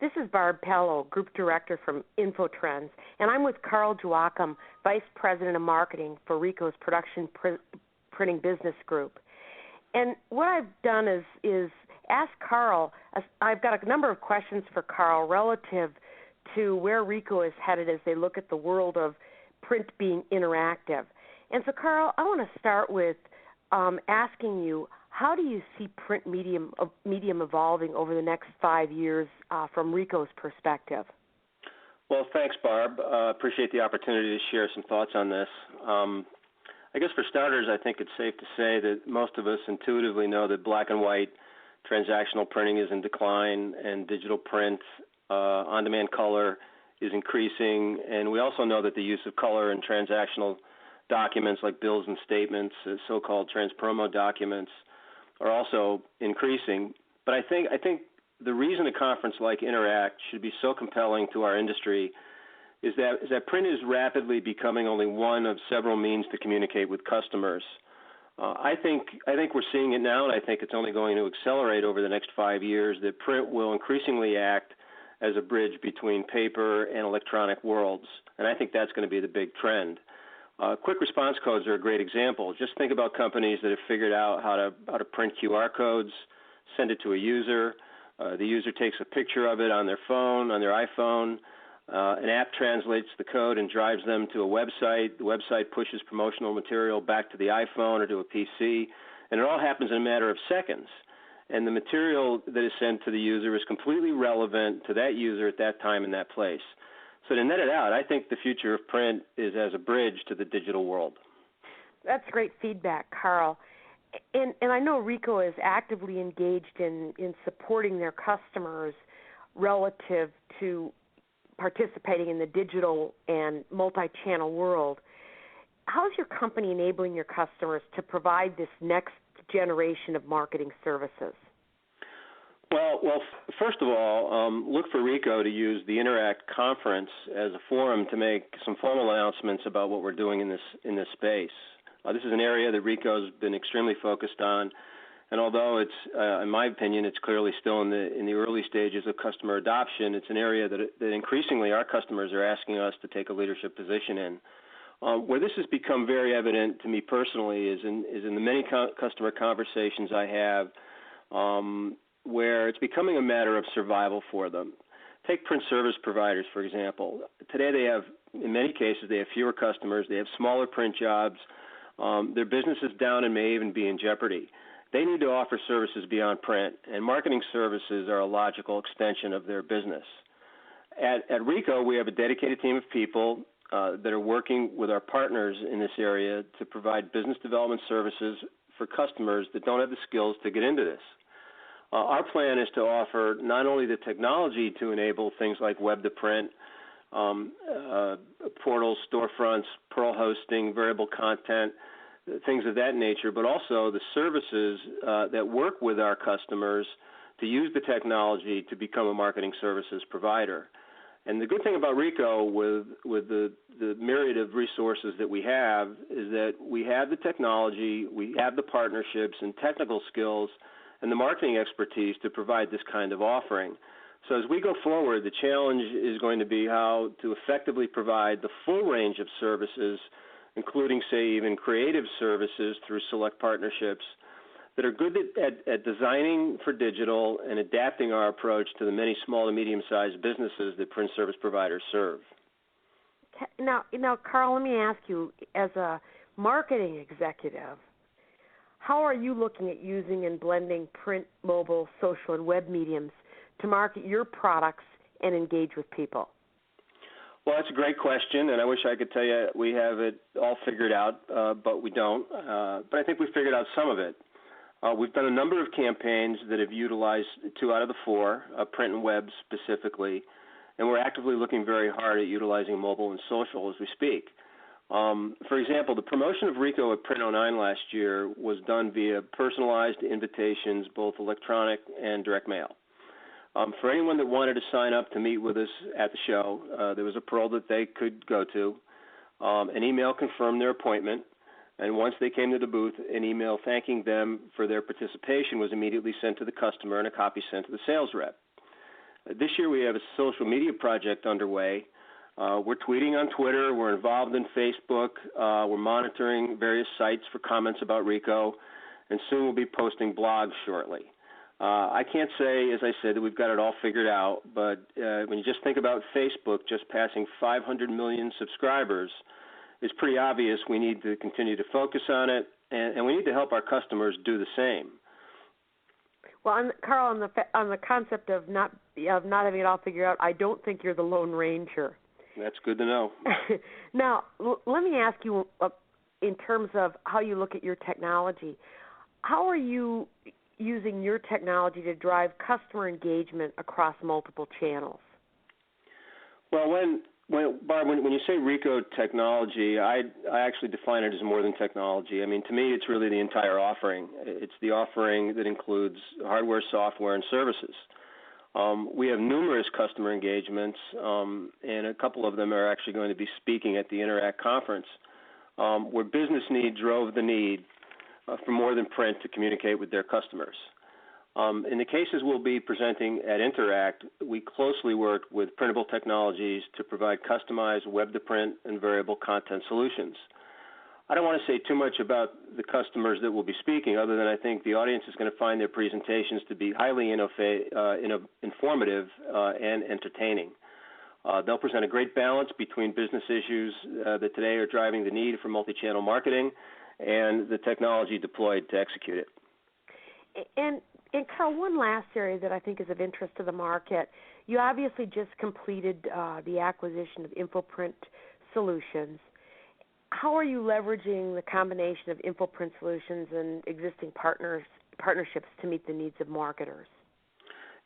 This is Barb Pellow, Group Director from InfoTrends, and I'm with Carl Joachim, Vice President of Marketing for Ricoh's Production Printing Business Group. And what I've done is ask Carl, I've got a number of questions for Carl relative to where Ricoh is headed as they look at the world of print being interactive. And so, Carl, I want to start with asking you, how do you see print medium evolving over the next 5 years from Ricoh's perspective? Well, thanks, Barb. Appreciate the opportunity to share some thoughts on this. I guess for starters, I think it's safe to say that most of us intuitively know that black and white transactional printing is in decline and digital print, on-demand color is increasing, and we also know that the use of color in transactional documents like bills and statements, so-called transpromo documents, are also increasing. But I think the reason a conference like InterACT should be so compelling to our industry is that print is rapidly becoming only one of several means to communicate with customers. I think we're seeing it now, and I think it's only going to accelerate over the next 5 years, that print will increasingly act as a bridge between paper and electronic worlds, and I think that's going to be the big trend. Quick response codes are a great example. Just think about companies that have figured out how to print QR codes, send it to a user. The user takes a picture of it on their phone, on their iPhone. An app translates the code and drives them to a website. The website pushes promotional material back to the iPhone or to a PC, and it all happens in a matter of seconds. And the material that is sent to the user is completely relevant to that user at that time and that place. So to net it out, I think the future of print is as a bridge to the digital world. That's great feedback, Carl. And I know Ricoh is actively engaged in supporting their customers relative to participating in the digital and multi-channel world. How is your company enabling your customers to provide this next generation of marketing services? Well, first of all, look for Ricoh to use the InterACT conference as a forum to make some formal announcements about what we're doing in this space. This is an area that Ricoh's been extremely focused on, and although it's, in my opinion, it's clearly still in the early stages of customer adoption, it's an area that increasingly our customers are asking us to take a leadership position in. Where this has become very evident to me personally is in the many customer conversations I have, where it's becoming a matter of survival for them. Take print service providers, for example. Today they have, in many cases, they have fewer customers. They have smaller print jobs. Their business is down and may even be in jeopardy. They need to offer services beyond print, and marketing services are a logical extension of their business. At Ricoh, we have a dedicated team of people that are working with our partners in this area to provide business development services for customers that don't have the skills to get into this. Our plan is to offer not only the technology to enable things like web-to-print, portals, storefronts, Perl hosting, variable content, things of that nature, but also the services that work with our customers to use the technology to become a marketing services provider. And the good thing about Ricoh with the myriad of resources that we have is that we have the technology, we have the partnerships and technical skills and the marketing expertise to provide this kind of offering. So as we go forward, the challenge is going to be how to effectively provide the full range of services, including, say, even creative services through select partnerships that are good at designing for digital and adapting our approach to the many small and medium-sized businesses that print service providers serve. Now, Carl, let me ask you, as a marketing executive, how are you looking at using and blending print, mobile, social, and web mediums to market your products and engage with people? Well, that's a great question, and I wish I could tell you we have it all figured out, but we don't. But I think we've figured out some of it. We've done a number of campaigns that have utilized 2 out of the 4, print and web specifically, and we're actively looking very hard at utilizing mobile and social as we speak. For example, the promotion of Ricoh at Print 09 last year was done via personalized invitations, both electronic and direct mail. For anyone that wanted to sign up to meet with us at the show, there was a Perl that they could go to. An email confirmed their appointment, and once they came to the booth, an email thanking them for their participation was immediately sent to the customer and a copy sent to the sales rep. This year we have a social media project underway. We're tweeting on Twitter. We're involved in Facebook. We're monitoring various sites for comments about Ricoh, and soon we'll be posting blogs shortly. I can't say, as I said, that we've got it all figured out, but when you just think about Facebook just passing 500 million subscribers, it's pretty obvious we need to continue to focus on it, and we need to help our customers do the same. Well, Carl, on the concept of not having it all figured out, I don't think you're the Lone Ranger. That's good to know. Now, let me ask you, in terms of how you look at your technology, how are you using your technology to drive customer engagement across multiple channels? Well, Barb, when you say Ricoh technology, I actually define it as more than technology. I mean, to me, it's really the entire offering. It's the offering that includes hardware, software, and services. We have numerous customer engagements, and a couple of them are actually going to be speaking at the InterACT conference, where business need drove the need for more than print to communicate with their customers. In the cases we'll be presenting at InterACT, we closely work with printable technologies to provide customized web-to-print and variable content solutions. I don't want to say too much about the customers that will be speaking, other than I think the audience is going to find their presentations to be highly informative and entertaining. They'll present a great balance between business issues that today are driving the need for multi-channel marketing and the technology deployed to execute it. And Carl, one last area that I think is of interest to the market. You obviously just completed the acquisition of InfoPrint Solutions. How are you leveraging the combination of InfoPrint Solutions and existing partnerships to meet the needs of marketers?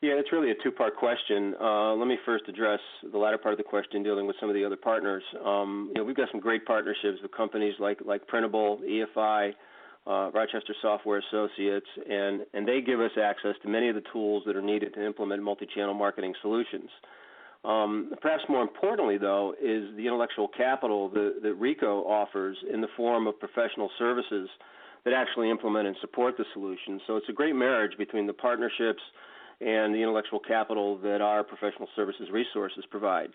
Yeah, it's really a two-part question. Let me first address the latter part of the question dealing with some of the other partners. We've got some great partnerships with companies like Printable, EFI, Rochester Software Associates, and they give us access to many of the tools that are needed to implement multi-channel marketing solutions. Perhaps more importantly, though, is the intellectual capital that Ricoh offers in the form of professional services that actually implement and support the solution. So it's a great marriage between the partnerships and the intellectual capital that our professional services resources provide.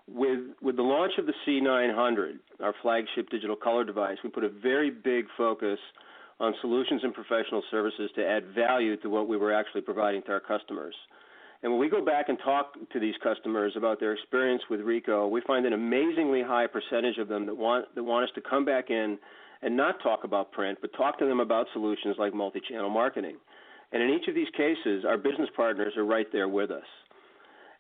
With the launch of the C900, our flagship digital color device, we put a very big focus on solutions and professional services to add value to what we were actually providing to our customers. And when we go back and talk to these customers about their experience with Ricoh, we find an amazingly high percentage of them that want us to come back in and not talk about print, but talk to them about solutions like multi-channel marketing. And in each of these cases, our business partners are right there with us.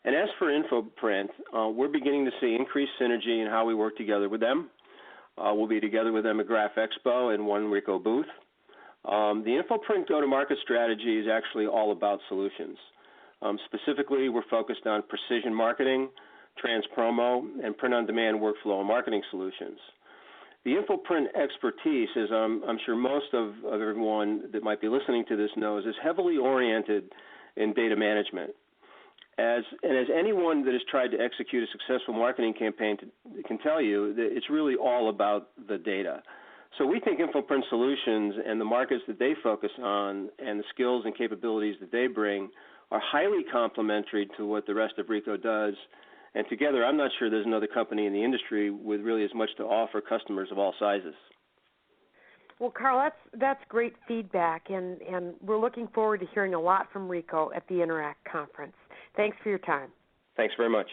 And as for InfoPrint, we're beginning to see increased synergy in how we work together with them. We'll be together with them at Graph Expo in one Ricoh booth. The InfoPrint go-to-market strategy is actually all about solutions. Specifically, we're focused on precision marketing, trans-promo, and print-on-demand workflow and marketing solutions. The InfoPrint expertise, as I'm sure most of everyone that might be listening to this knows, is heavily oriented in data management. As anyone that has tried to execute a successful marketing campaign can tell you, that it's really all about the data. So we think InfoPrint Solutions and the markets that they focus on and the skills and capabilities that they bring are highly complementary to what the rest of Ricoh does. And together, I'm not sure there's another company in the industry with really as much to offer customers of all sizes. Well, Carl, that's great feedback, and we're looking forward to hearing a lot from Ricoh at the InterACT conference. Thanks for your time. Thanks very much.